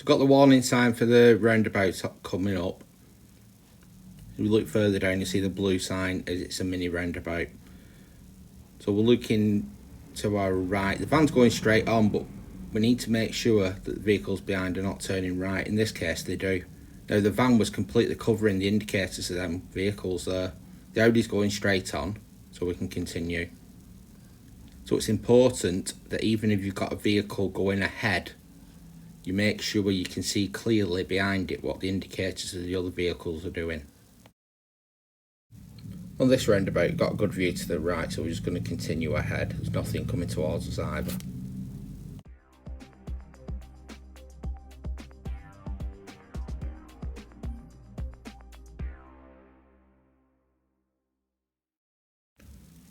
We've got the warning sign for the roundabout coming up. If we look further down, you see the blue sign as it's a mini roundabout. So we're looking to our right. The van's going straight on, but we need to make sure that the vehicles behind are not turning right. In this case, they do. Now, the van was completely covering the indicators of them vehicles there. The Audi's going straight on, so we can continue. So it's important that even if you've got a vehicle going ahead, you make sure you can see clearly behind it what the indicators of the other vehicles are doing. On this roundabout, you've got a good view to the right, so we're just going to continue ahead. There's nothing coming towards us either.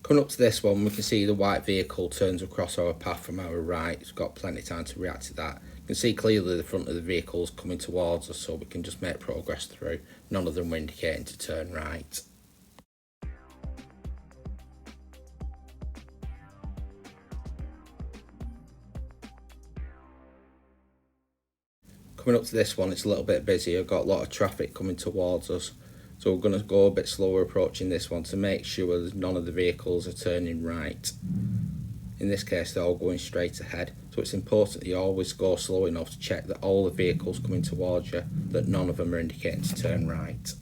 Coming up to this one, we can see the white vehicle turns across our path from our right. It's got plenty of time to react to that. You can see clearly the front of the vehicles coming towards us, so we can just make progress through. None of them were indicating to turn right. Coming up to this one, it's a little bit busy. I've got a lot of traffic coming towards us. So we're going to go a bit slower approaching this one to make sure that none of the vehicles are turning right. In this case, they're all going straight ahead. So it's important that you always go slow enough to check that all the vehicles coming towards you, that none of them are indicating to turn right.